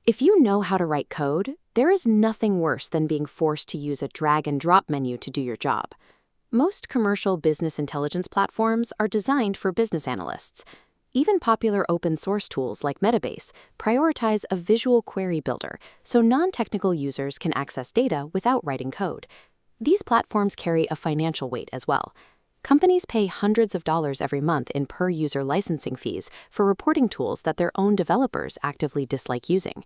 If you know how to write code, there is nothing worse than being forced to use a drag-and-drop menu to do your job. Most commercial business intelligence platforms are designed for business analysts. Even popular open-source tools like Metabase prioritize a visual query builder so non-technical users can access data without writing code. These platforms carry a financial weight as well. Companies pay hundreds of dollars every month in per-user licensing fees for reporting tools that their own developers actively dislike using.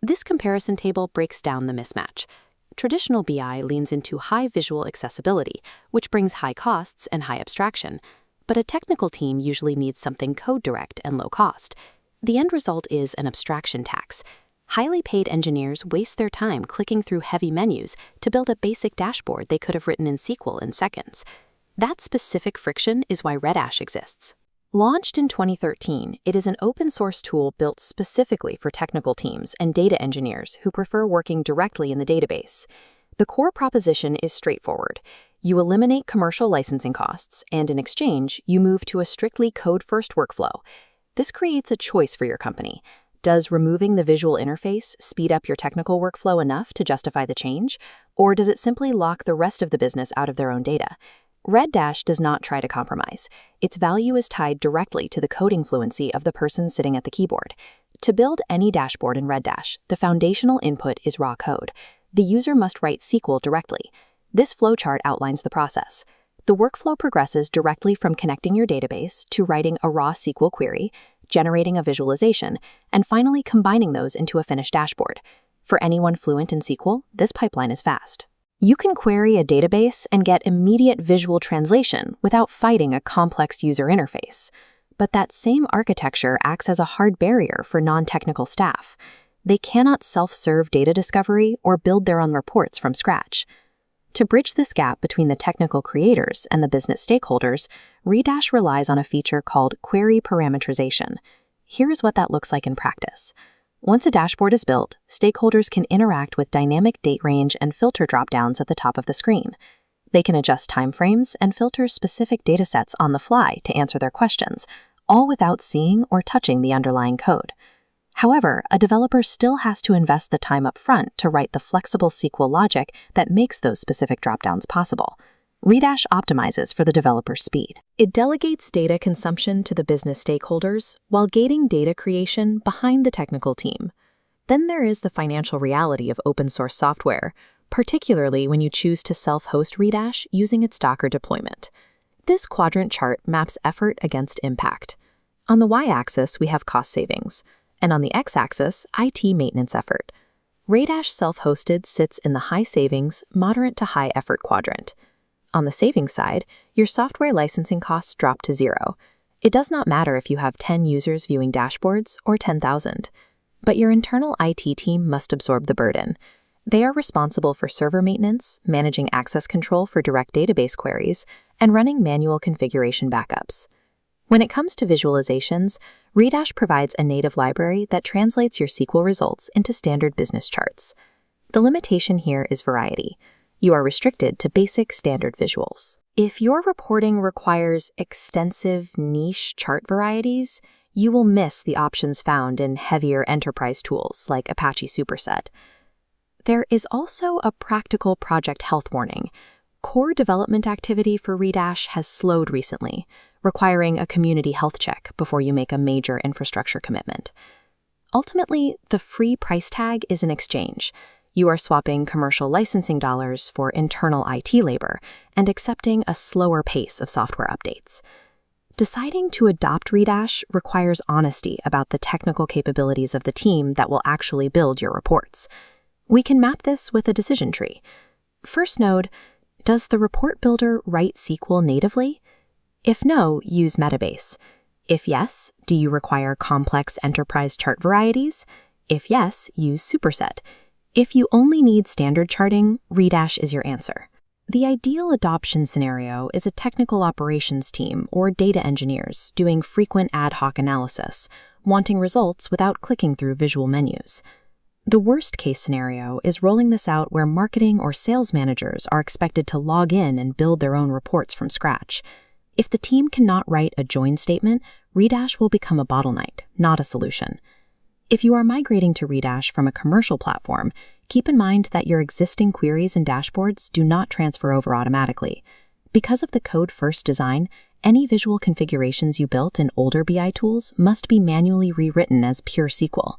This comparison table breaks down the mismatch. Traditional BI leans into high visual accessibility, which brings high costs and high abstraction. But a technical team usually needs something code-direct and low cost. The end result is an abstraction tax. Highly paid engineers waste their time clicking through heavy menus to build a basic dashboard they could have written in SQL in seconds. That specific friction is why Redash exists. Launched in 2013, it is an open-source tool built specifically for technical teams and data engineers who prefer working directly in the database. The core proposition is straightforward. You eliminate commercial licensing costs, and in exchange, you move to a strictly code-first workflow. This creates a choice for your company. Does removing the visual interface speed up your technical workflow enough to justify the change, or does it simply lock the rest of the business out of their own data? Redash does not try to compromise. Its value is tied directly to the coding fluency of the person sitting at the keyboard. To build any dashboard in Redash, the foundational input is raw code. The user must write SQL directly. This flowchart outlines the process. The workflow progresses directly from connecting your database to writing a raw SQL query, generating a visualization, and finally combining those into a finished dashboard. For anyone fluent in SQL, this pipeline is fast. You can query a database and get immediate visual translation without fighting a complex user interface. But that same architecture acts as a hard barrier for non-technical staff. They cannot self-serve data discovery or build their own reports from scratch. To bridge this gap between the technical creators and the business stakeholders, Redash relies on a feature called query parameterization. Here is what that looks like in practice. Once a dashboard is built, stakeholders can interact with dynamic date range and filter dropdowns at the top of the screen. They can adjust timeframes and filter specific datasets on the fly to answer their questions, all without seeing or touching the underlying code. However, a developer still has to invest the time up front to write the flexible SQL logic that makes those specific dropdowns possible. Redash optimizes for the developer's speed. It delegates data consumption to the business stakeholders while gating data creation behind the technical team. Then there is the financial reality of open-source software, particularly when you choose to self-host Redash using its Docker deployment. This quadrant chart maps effort against impact. On the y-axis, we have cost savings, and on the x-axis, IT maintenance effort. Redash self-hosted sits in the high savings, moderate to high effort quadrant. On the savings side, your software licensing costs drop to zero. It does not matter if you have 10 users viewing dashboards or 10,000. But your internal IT team must absorb the burden. They are responsible for server maintenance, managing access control for direct database queries, and running manual configuration backups. When it comes to visualizations, Redash provides a native library that translates your SQL results into standard business charts. The limitation here is variety. You are restricted to basic standard visuals. If your reporting requires extensive niche chart varieties, you will miss the options found in heavier enterprise tools like Apache Superset. There is also a practical project health warning. Core development activity for Redash has slowed recently, requiring a community health check before you make a major infrastructure commitment. Ultimately, the free price tag is an exchange. You are swapping commercial licensing dollars for internal IT labor and accepting a slower pace of software updates. Deciding to adopt Redash requires honesty about the technical capabilities of the team that will actually build your reports. We can map this with a decision tree. First node, does the report builder write SQL natively? If no, use Metabase. If yes, do you require complex enterprise chart varieties? If yes, use Superset. If you only need standard charting, Redash is your answer. The ideal adoption scenario is a technical operations team or data engineers doing frequent ad hoc analysis, wanting results without clicking through visual menus. The worst-case scenario is rolling this out where marketing or sales managers are expected to log in and build their own reports from scratch. If the team cannot write a join statement, Redash will become a bottleneck, not a solution. If you are migrating to Redash from a commercial platform, keep in mind that your existing queries and dashboards do not transfer over automatically. Because of the code-first design, any visual configurations you built in older BI tools must be manually rewritten as pure SQL.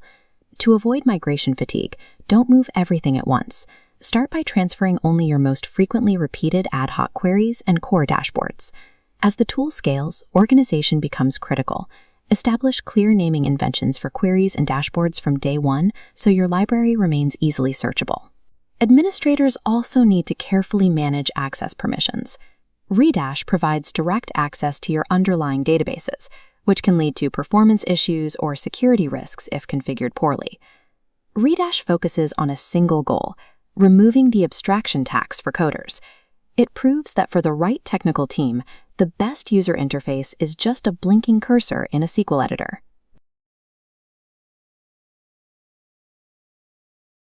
To avoid migration fatigue, don't move everything at once. Start by transferring only your most frequently repeated ad hoc queries and core dashboards. As the tool scales, organization becomes critical. Establish clear naming conventions for queries and dashboards from day one so your library remains easily searchable. Administrators also need to carefully manage access permissions. Redash provides direct access to your underlying databases, which can lead to performance issues or security risks if configured poorly. Redash focuses on a single goal: removing the abstraction tax for coders. It proves that for the right technical team, the best user interface is just a blinking cursor in a SQL editor.